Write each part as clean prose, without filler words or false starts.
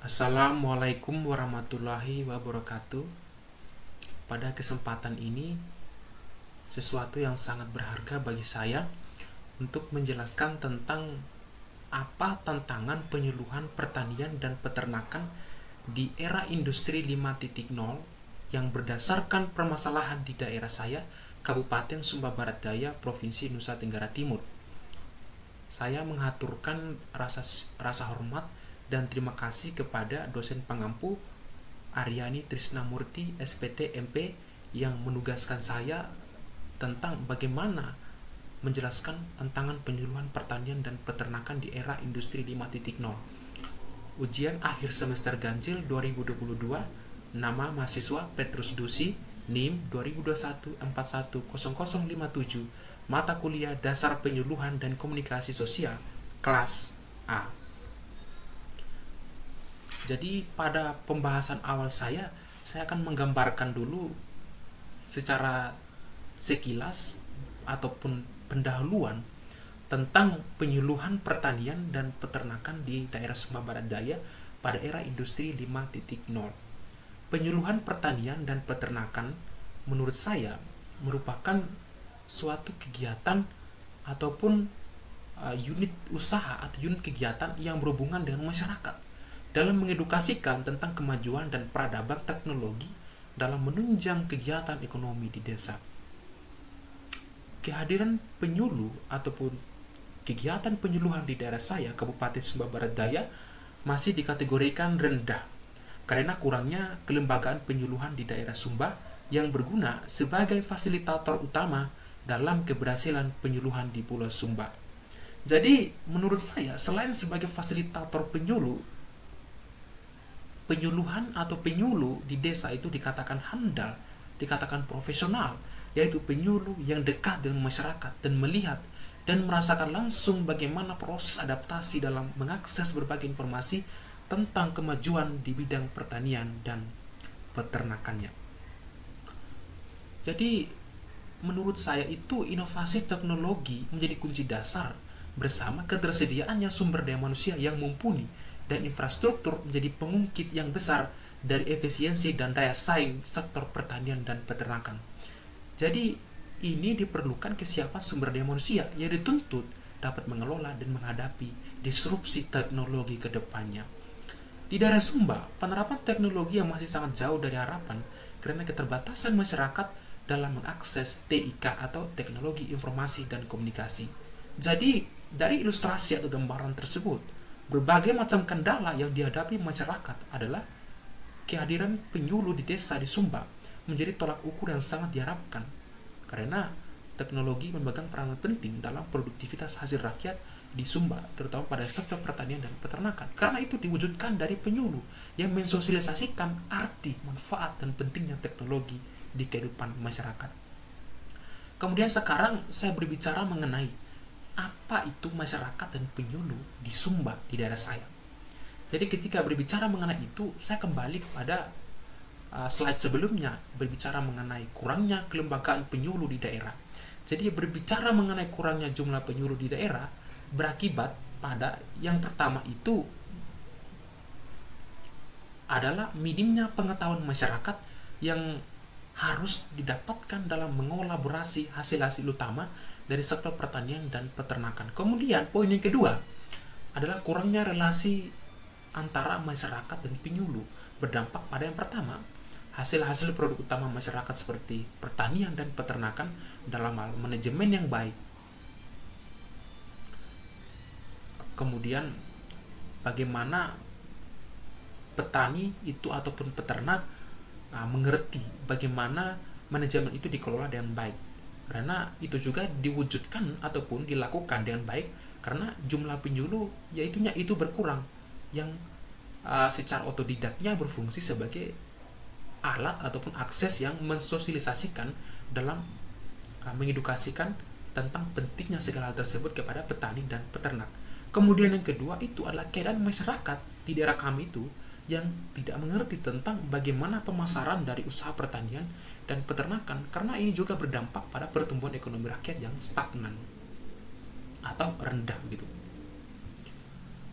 Assalamualaikum warahmatullahi wabarakatuh. Pada kesempatan ini, sesuatu yang sangat berharga bagi saya untuk menjelaskan tentang apa tantangan penyuluhan pertanian dan peternakan di era industri 5.0 yang berdasarkan permasalahan di daerah saya, Kabupaten Sumba Barat Daya, Provinsi Nusa Tenggara Timur. Saya mengaturkan rasa hormat dan terima kasih kepada dosen pengampu Aryani Trisnamurti SPT MP yang menugaskan saya tentang bagaimana menjelaskan tantangan penyuluhan pertanian dan peternakan di era industri 5.0. Ujian akhir semester ganjil 2022, nama mahasiswa Petrus Dusi, NIM 2021410057, mata kuliah Dasar Penyuluhan dan Komunikasi Sosial, kelas A. Jadi pada pembahasan awal saya akan menggambarkan dulu secara sekilas ataupun pendahuluan tentang penyuluhan pertanian dan peternakan di daerah Sumba Barat Daya pada era industri 5.0. Penyuluhan pertanian dan peternakan menurut saya merupakan suatu kegiatan ataupun unit usaha atau unit kegiatan yang berhubungan dengan masyarakat dalam mengedukasikan tentang kemajuan dan peradaban teknologi dalam menunjang kegiatan ekonomi di desa. Kehadiran penyuluh ataupun kegiatan penyuluhan di daerah saya, Kabupaten Sumba Barat Daya, masih dikategorikan rendah karena kurangnya kelembagaan penyuluhan di daerah Sumba yang berguna sebagai fasilitator utama dalam keberhasilan penyuluhan di Pulau Sumba. Jadi, menurut saya, selain sebagai fasilitator penyuluhan atau penyuluh di desa itu dikatakan handal, dikatakan profesional, yaitu penyuluh yang dekat dengan masyarakat dan melihat dan merasakan langsung bagaimana proses adaptasi dalam mengakses berbagai informasi tentang kemajuan di bidang pertanian dan peternakannya. Jadi, menurut saya itu inovasi teknologi menjadi kunci dasar bersama ketersediaannya sumber daya manusia yang mumpuni dan infrastruktur menjadi pengungkit yang besar dari efisiensi dan daya saing sektor pertanian dan peternakan. Jadi, ini diperlukan kesiapan sumber daya manusia yang dituntut dapat mengelola dan menghadapi disrupsi teknologi ke depannya. Di daerah Sumba, penerapan teknologi yang masih sangat jauh dari harapan karena keterbatasan masyarakat dalam mengakses TIK atau teknologi informasi dan komunikasi. Jadi, dari ilustrasi atau gambaran tersebut, berbagai macam kendala yang dihadapi masyarakat adalah kehadiran penyuluh di desa di Sumba menjadi tolak ukur yang sangat diharapkan karena teknologi memegang peranan penting dalam produktivitas hasil rakyat di Sumba, terutama pada sektor pertanian dan peternakan. Karena itu diwujudkan dari penyuluh yang mensosialisasikan arti, manfaat, dan pentingnya teknologi di kehidupan masyarakat. Kemudian sekarang saya berbicara mengenai apa itu masyarakat dan penyuluh di Sumba, di daerah saya. Jadi ketika berbicara mengenai itu, saya kembali kepada slide sebelumnya, berbicara mengenai kurangnya kelembagaan penyuluh di daerah. Jadi berbicara mengenai kurangnya jumlah penyuluh di daerah berakibat pada yang pertama itu adalah minimnya pengetahuan masyarakat yang harus didapatkan dalam mengolaborasi hasil-hasil utama dari sektor pertanian dan peternakan. Kemudian poin yang kedua adalah kurangnya relasi antara masyarakat dan penyuluh, berdampak pada yang pertama, hasil-hasil produk utama masyarakat seperti pertanian dan peternakan dalam hal manajemen yang baik. Kemudian bagaimana petani itu ataupun peternak mengerti bagaimana manajemen itu dikelola dengan baik, karena itu juga diwujudkan ataupun dilakukan dengan baik karena jumlah penyuluh itu berkurang yang secara otodidaknya berfungsi sebagai alat ataupun akses yang mensosialisasikan dalam mengedukasikan tentang pentingnya segala hal tersebut kepada petani dan peternak. Kemudian yang kedua itu adalah keadaan masyarakat di daerah kami itu yang tidak mengerti tentang bagaimana pemasaran dari usaha pertanian dan peternakan, karena ini juga berdampak pada pertumbuhan ekonomi rakyat yang stagnan atau rendah begitu.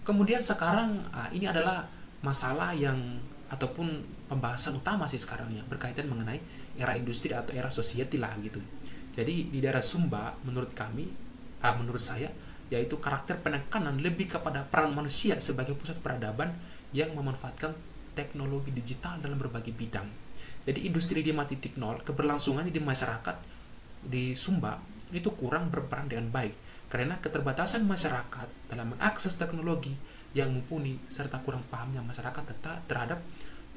Kemudian sekarang ini adalah masalah yang ataupun pembahasan utama sih sekarang ya, berkaitan mengenai era industri atau era society lah gitu. Jadi di daerah Sumba menurut saya yaitu karakter penekanan lebih kepada peran manusia sebagai pusat peradaban yang memanfaatkan teknologi digital dalam berbagai bidang. Jadi industri 5.0 keberlangsungannya di masyarakat di Sumba itu kurang berperan dengan baik karena keterbatasan masyarakat dalam mengakses teknologi yang mumpuni serta kurang pahamnya masyarakat terhadap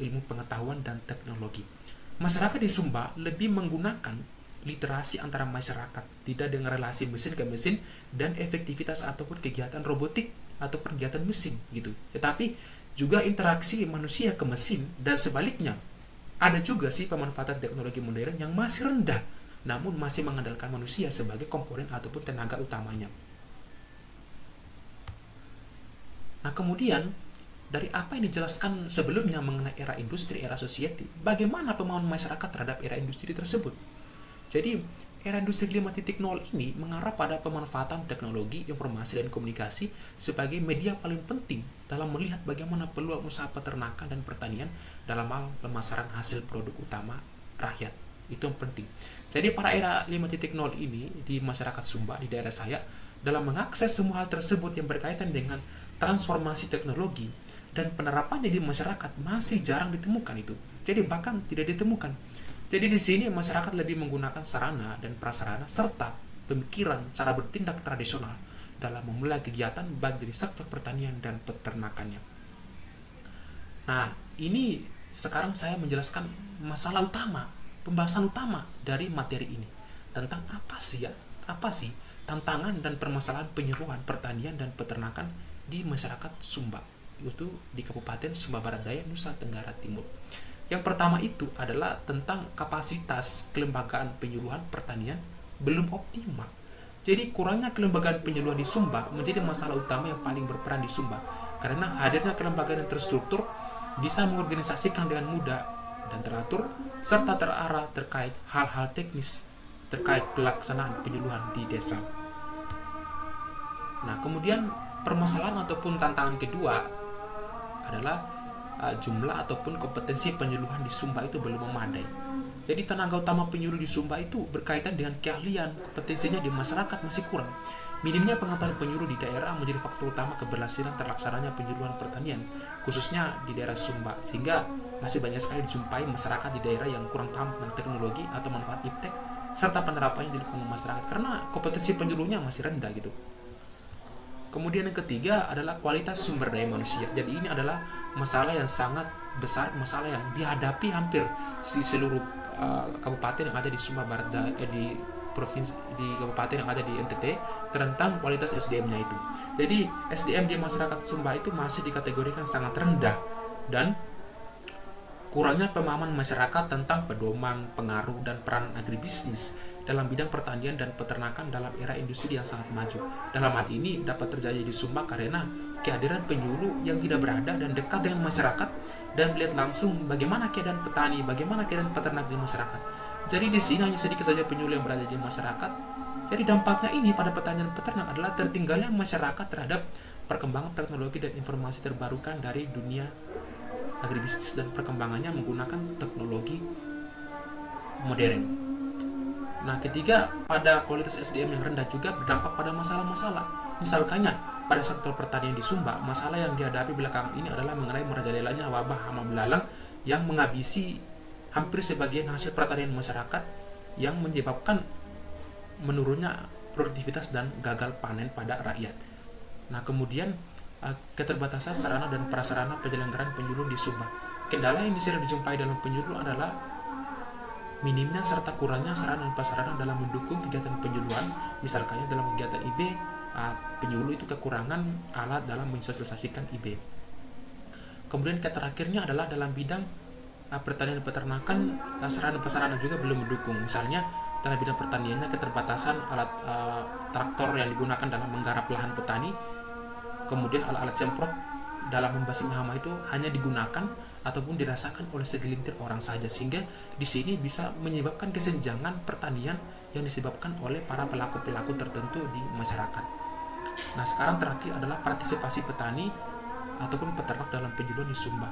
ilmu pengetahuan dan teknologi. Masyarakat di Sumba lebih menggunakan literasi antara masyarakat, tidak dengan relasi mesin ke mesin dan efektivitas ataupun kegiatan robotik atau kegiatan mesin gitu. Tetapi juga interaksi manusia ke mesin dan sebaliknya. Ada juga sih pemanfaatan teknologi modern yang masih rendah, namun masih mengandalkan manusia sebagai komponen ataupun tenaga utamanya. Nah, kemudian dari apa yang dijelaskan sebelumnya mengenai era industri, era society, bagaimana pemahaman masyarakat terhadap era industri tersebut? Jadi, era industri 5.0 ini mengarah pada pemanfaatan teknologi, informasi, dan komunikasi sebagai media paling penting dalam melihat bagaimana peluang usaha peternakan dan pertanian dalam hal pemasaran hasil produk utama rakyat. Itu yang penting. Jadi pada era 5.0 ini di masyarakat Sumba, di daerah saya, dalam mengakses semua hal tersebut yang berkaitan dengan transformasi teknologi dan penerapannya di masyarakat masih jarang ditemukan itu. Jadi bahkan tidak ditemukan. Jadi di sini masyarakat lebih menggunakan sarana dan prasarana serta pemikiran cara bertindak tradisional dalam memulai kegiatan baik dari sektor pertanian dan peternakannya. Nah, ini sekarang saya menjelaskan masalah utama, pembahasan utama dari materi ini. Tentang apa sih tantangan dan permasalahan penyeluruhan pertanian dan peternakan di masyarakat Sumba, yaitu di Kabupaten Sumba Barat Daya, Nusa Tenggara Timur. Yang pertama itu adalah tentang kapasitas kelembagaan penyuluhan pertanian belum optimal. Jadi kurangnya kelembagaan penyuluhan di Sumba menjadi masalah utama yang paling berperan di Sumba, karena hadirnya kelembagaan yang terstruktur bisa mengorganisasikan dengan mudah dan teratur serta terarah terkait hal-hal teknis terkait pelaksanaan penyuluhan di desa. Nah, kemudian permasalahan ataupun tantangan kedua adalah jumlah ataupun kompetensi penyuluhan di Sumba itu belum memadai. Jadi tenaga utama penyuluh di Sumba itu berkaitan dengan keahlian, kompetensinya di masyarakat masih kurang. Minimnya pengetahuan penyuluh di daerah menjadi faktor utama keberhasilan terlaksananya penyuluhan pertanian, khususnya di daerah Sumba, sehingga masih banyak sekali dijumpai masyarakat di daerah yang kurang paham tentang teknologi atau manfaat iptek serta penerapannya di lingkungan masyarakat karena kompetensi penyuluhnya masih rendah gitu. Kemudian yang ketiga adalah kualitas sumber daya manusia. Jadi ini adalah masalah yang sangat besar, masalah yang dihadapi hampir di seluruh kabupaten yang ada di Sumba Barat Daya, di provinsi, di kabupaten yang ada di NTT, tentang kualitas SDM-nya itu. Jadi SDM di masyarakat Sumba itu masih dikategorikan sangat rendah dan kurangnya pemahaman masyarakat tentang pedoman, pengaruh, dan peran agribisnis dalam bidang pertanian dan peternakan dalam era industri yang sangat maju. Dalam hal ini dapat terjadi di Sumba karena kehadiran penyuluh yang tidak berada dan dekat dengan masyarakat dan melihat langsung bagaimana keadaan petani, bagaimana keadaan peternak di masyarakat. Jadi di sini hanya sedikit saja penyuluh yang berada di masyarakat. Jadi dampaknya ini pada petani dan peternak adalah tertinggalnya masyarakat terhadap perkembangan teknologi dan informasi terbarukan dari dunia agribisnis dan perkembangannya menggunakan teknologi modern. Nah, ketiga, pada kualitas SDM yang rendah juga berdampak pada masalah-masalah. Misalkannya, pada sektor pertanian di Sumba, masalah yang dihadapi belakangan ini adalah mengenai merajalelanya wabah hama belalang yang menghabisi hampir sebagian hasil pertanian masyarakat yang menyebabkan menurunnya produktivitas dan gagal panen pada rakyat. Nah, kemudian keterbatasan sarana dan prasarana penyelenggaraan penyuluh di Sumba. Kendala yang sering dijumpai dalam penyuluh adalah minimnya serta kurangnya sarana dan prasarana dalam mendukung kegiatan penyuluhan. Misalnya dalam kegiatan IB, penyuluh itu kekurangan alat dalam mensosialisasikan IB. Kemudian terakhirnya adalah dalam bidang pertanian dan peternakan, sarana dan prasarana juga belum mendukung. Misalnya dalam bidang pertaniannya keterbatasan alat traktor yang digunakan dalam menggarap lahan petani. Kemudian alat-alat semprot dalam membasmi hama itu hanya digunakan ataupun dirasakan oleh segelintir orang saja, sehingga di sini bisa menyebabkan kesenjangan pertanian yang disebabkan oleh para pelaku-pelaku tertentu di masyarakat. Nah, sekarang terakhir adalah partisipasi petani ataupun peternak dalam penjualan di Sumba.